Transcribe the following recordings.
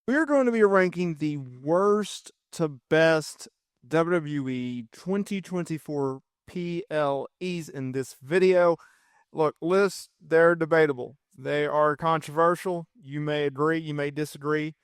We're going to be ranking the worst to best WWE 2024 PLEs in this video. Look, lists, they're debatable. They are controversial. You may agree, you may disagree.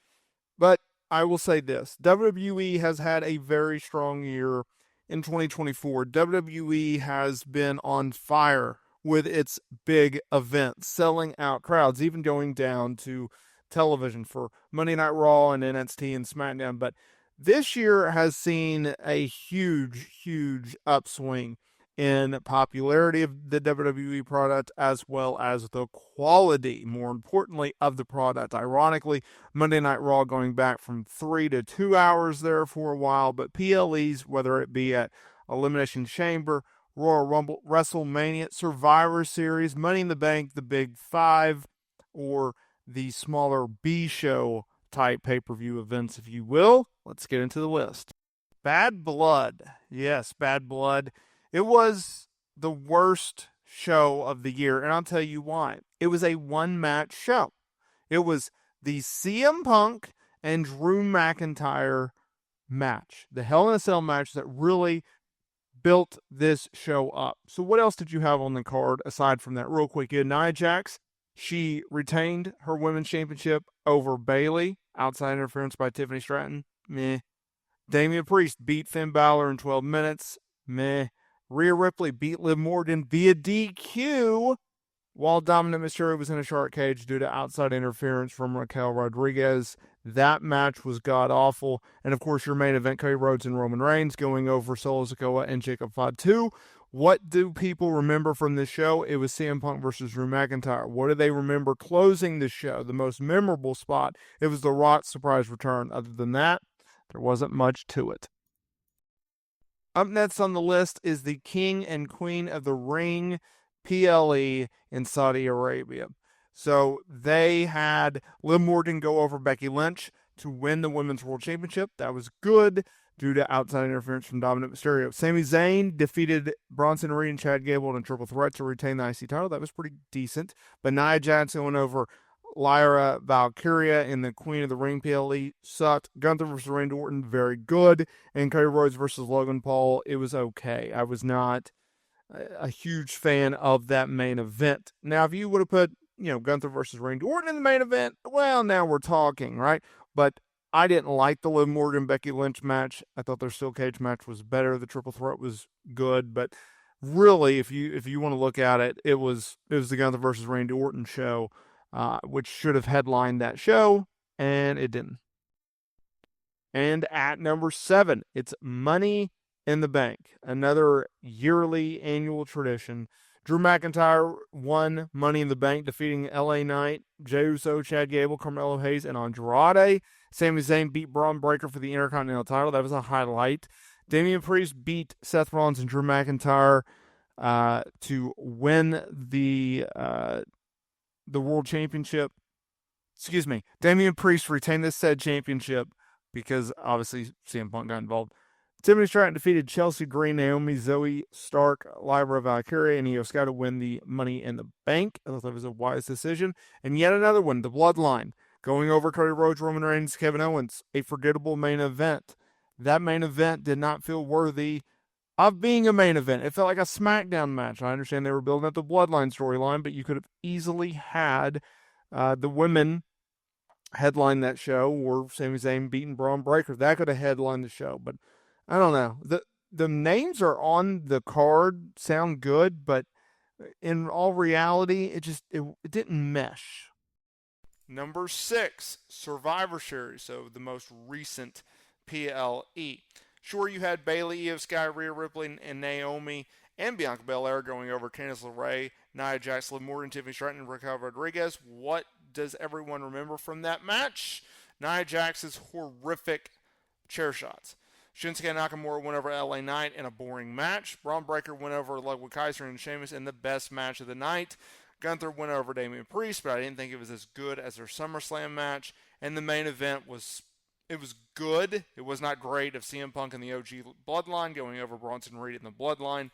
But I will say this WWE has had a very strong year in 2024. WWE has been on fire with its big events, selling out crowds, even going down to television for Monday Night Raw and NXT and SmackDown. But this year has seen a huge upswing in popularity of the WWE product as well as the quality, more importantly, of the product. Ironically, Monday Night Raw going back from 3 to 2 hours there for a while, but PLEs, whether it be at Elimination Chamber, Royal Rumble, WrestleMania, Survivor Series, Money in the Bank, the Big Five, or the smaller B show type pay-per-view events, if you will. Let's get into the list. Bad Blood. Yes, Bad Blood. It was the worst show of the year, and I'll tell you why. It was a one-match show. It was the CM Punk and Drew McIntyre match, the Hell in a Cell match that really built this show up. So what else did you have on the card aside from that? Real quick, you had Nia Jax. She retained her women's championship over Bayley. Outside interference by Tiffany Stratton. Meh. Damian Priest beat Finn Balor in 12 minutes. Meh. Rhea Ripley beat Liv Morgan via DQ while Dominic Mysterio was in a shark cage due to outside interference from Raquel Rodriguez. That match was god-awful. And, of course, your main event, Cody Rhodes and Roman Reigns going over Solo Sikoa and Jacob Fatu. What do people remember from this show? It was CM Punk versus Drew McIntyre. What do they remember closing the show? The most memorable spot, it was The Rock's surprise return. Other than that, there wasn't much to it. Up next on the list is the King and Queen of the Ring PLE in Saudi Arabia. So they had Liv Morgan go over Becky Lynch to win the Women's World Championship. That was good due to outside interference from Dominic Mysterio. Sami Zayn defeated Bronson Reed and Chad Gable in a triple threat to retain the IC title. That was pretty decent. But Nia Jax went over Lyra Valkyria in the Queen of the Ring PLE sucked. Gunther versus Randy Orton, very good. And Cody Rhodes versus Logan Paul, it was okay. I was not a huge fan of that main event. Now, if you would have put, Gunther versus Randy Orton in the main event, well, now we're talking, right? But I didn't like the Liv Morgan Becky Lynch match. I thought their steel cage match was better. The triple threat was good, but really, if you want to look at it, it was the Gunther versus Randy Orton show. Which should have headlined that show, and it didn't. And at number 7, it's Money in the Bank, another yearly annual tradition. Drew McIntyre won Money in the Bank, defeating LA Knight, Jey Uso, Chad Gable, Carmelo Hayes, and Andrade. Sami Zayn beat Braun Breaker for the Intercontinental title. That was a highlight. Damian Priest beat Seth Rollins and Drew McIntyre to win the World Championship. Excuse me. Damian Priest retained this said championship because obviously CM Punk got involved. Tiffany Stratton defeated Chelsea Green, Naomi, Zoe Stark, Lyra Valkyria, and Io Sky to win the Money in the Bank. I thought that was a wise decision. And yet another one, the Bloodline, going over Cody Rhodes, Roman Reigns, Kevin Owens, a forgettable main event. That main event did not feel worthy of being a main event. It felt like a SmackDown match. I understand they were building up the Bloodline storyline, but you could have easily had the women headline that show, or Sami Zayn beating Braun Breaker. That could have headlined the show, but I don't know. The names are on the card, sound good, but in all reality, it didn't mesh. Number 6, Survivor Series, so the most recent PLE. Sure, you had Bayley, Io Sky, Rhea Ripley, and Naomi, and Bianca Belair going over Candice LeRae, Nia Jax, Liv Morgan, Tiffany Stratton, and Raquel Rodriguez. What does everyone remember from that match? Nia Jax's horrific chair shots. Shinsuke Nakamura went over LA Knight in a boring match. Braun Breaker went over Ludwig Kaiser and Sheamus in the best match of the night. Gunther went over Damian Priest, but I didn't think it was as good as their SummerSlam match. And the main event was good. It was not great of CM Punk and the OG Bloodline going over Bronson Reed in the Bloodline.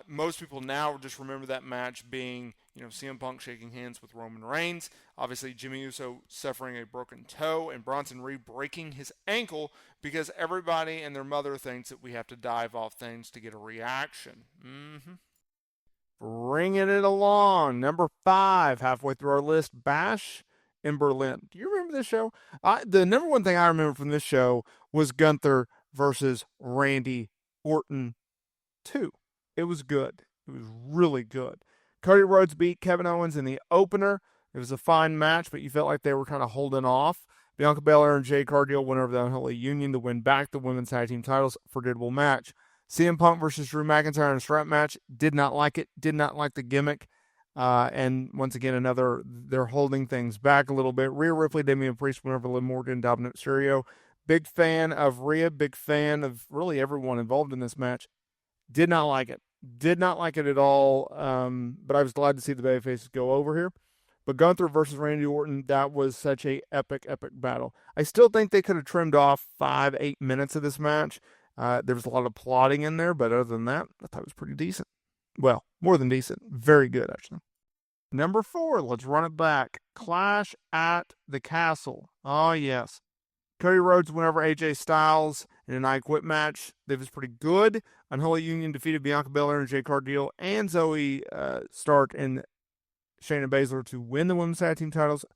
Most people now just remember that match being, CM Punk shaking hands with Roman Reigns. Obviously, Jimmy Uso suffering a broken toe and Bronson Reed breaking his ankle because everybody and their mother thinks that we have to dive off things to get a reaction. Bringing it along. Number 5, halfway through our list, Bash in Berlin. Do you remember this show? The number one thing I remember from this show was Gunther versus Randy Orton 2. It was good. It was really good. Cody Rhodes beat Kevin Owens in the opener. It was a fine match, but you felt like they were kind of holding off. Bianca Belair and Jade Cargill went over the Unholy Union to win back the women's tag team titles. Forgettable match. CM Punk versus Drew McIntyre in a strap match. Did not like it. Did not like the gimmick. And once again, they're holding things back a little bit. Rhea Ripley, Damian Priest went over Liv Morgan, Dominic Mysterio. Big fan of Rhea. Big fan of really everyone involved in this match. Did not like it. Did not like it at all. But I was glad to see the babyfaces go over here. But Gunther versus Randy Orton, that was such a epic battle. I still think they could have trimmed off 5-8 minutes of this match. There was a lot of plotting in there, but other than that, I thought it was pretty decent. Well, more than decent. Very good, actually. Number 4, let's run it back. Clash at the Castle. Oh, yes. Cody Rhodes went over AJ Styles in an I Quit match. That was pretty good. Unholy Union defeated Bianca Belair and Jade Cargill and Zoe Stark and Shayna Baszler to win the women's tag team titles.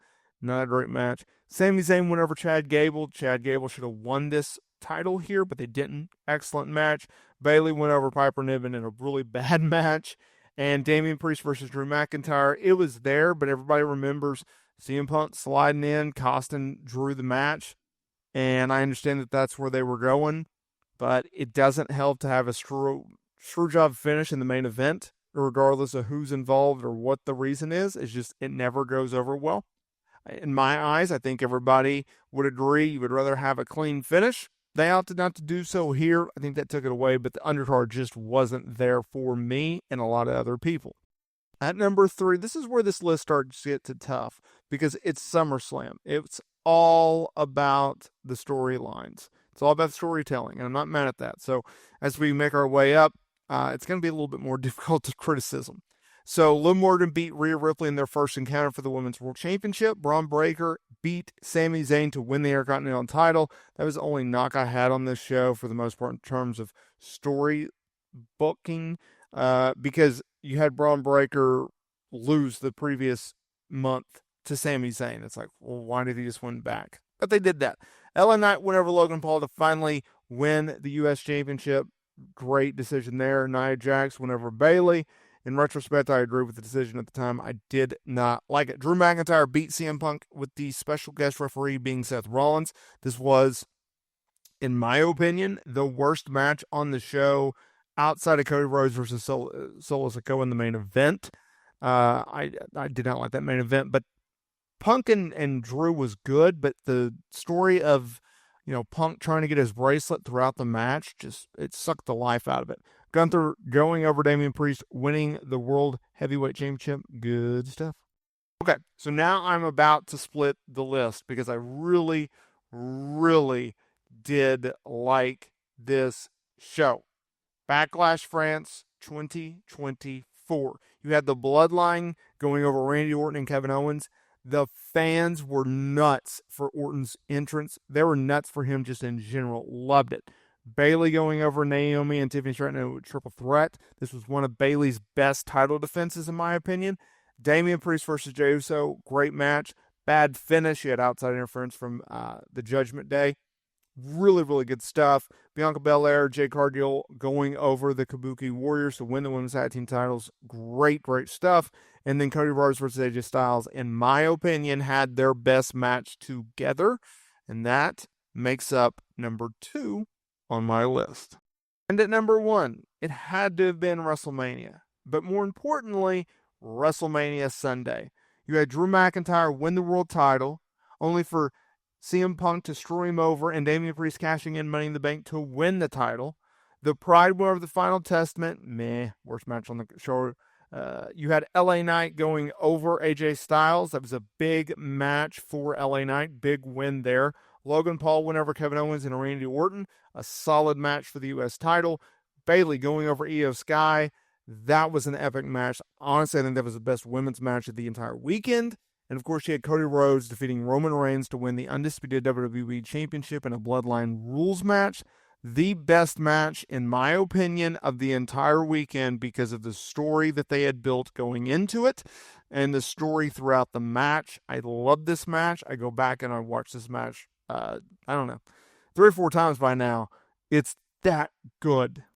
Not a great match. Sami Zayn went over Chad Gable. Chad Gable should have won this title here, but they didn't. Excellent match. Bayley went over Piper Niven in a really bad match. And Damian Priest versus Drew McIntyre. It was there, but everybody remembers CM Punk sliding in, costing Drew the match. And I understand that that's where they were going, but it doesn't help to have a screw job finish in the main event, regardless of who's involved or what the reason is. It's just, it never goes over well. In my eyes, I think everybody would agree you would rather have a clean finish. They opted not to do so here. I think that took it away, but the undercard just wasn't there for me and a lot of other people. At number 3, this is where this list starts to get to tough because it's SummerSlam. It's all about the storylines. It's all about storytelling, and I'm not mad at that. So as we make our way up, it's going to be a little bit more difficult to criticism. So Liv Morgan beat Rhea Ripley in their first encounter for the Women's World Championship. Braun Breaker beat Sami Zayn to win the Intercontinental title. That was the only knock I had on this show for the most part in terms of story booking, because you had Braun Breaker lose the previous month to Sami Zayn. It's like, well, why did he just win back? But they did that. LA Knight went over Logan Paul to finally win the U.S. Championship. Great decision there. Nia Jax went over Bayley. In retrospect, I agree with the decision at the time. I did not like it. Drew McIntyre beat CM Punk with the special guest referee being Seth Rollins. This was, in my opinion, the worst match on the show outside of Cody Rhodes versus Solo Sikoa in the main event. I did not like that main event, but Punk and Drew was good, but the story of, Punk trying to get his bracelet throughout the match, it sucked the life out of it. Gunther going over Damian Priest, winning the World Heavyweight Championship. Good stuff. Okay, so now I'm about to split the list because I really, really did like this show. Backlash France 2024. You had the Bloodline going over Randy Orton and Kevin Owens. The fans were nuts for Orton's entrance. They were nuts for him just in general. Loved it. Bayley going over Naomi and Tiffany Stratton in a triple threat. This was one of Bayley's best title defenses, in my opinion. Damian Priest versus Jey Uso, great match. Bad finish. You had outside interference from the Judgment Day. Really, really good stuff. Bianca Belair, Jade Cargill going over the Kabuki Warriors to win the women's tag team titles. Great, great stuff. And then Cody Rhodes versus AJ Styles, in my opinion, had their best match together. And that makes up number 2 on my list. And at number 1, it had to have been WrestleMania. But more importantly, WrestleMania Sunday. You had Drew McIntyre win the world title, only for CM Punk to screw him over and Damian Priest cashing in Money in the Bank to win the title. The Pride win over the Final Testament. Worst match on the show. You had LA Knight going over AJ Styles. That was a big match for LA Knight. Big win there. Logan Paul went over Kevin Owens and Randy Orton. A solid match for the U.S. title. Bayley going over Io Sky. That was an epic match. Honestly, I think that was the best women's match of the entire weekend. And of course, she had Cody Rhodes defeating Roman Reigns to win the undisputed WWE Championship in a Bloodline Rules match. The best match, in my opinion, of the entire weekend because of the story that they had built going into it and the story throughout the match. I love this match. I go back and I watch this match, I don't know, 3 or 4 times by now. It's that good.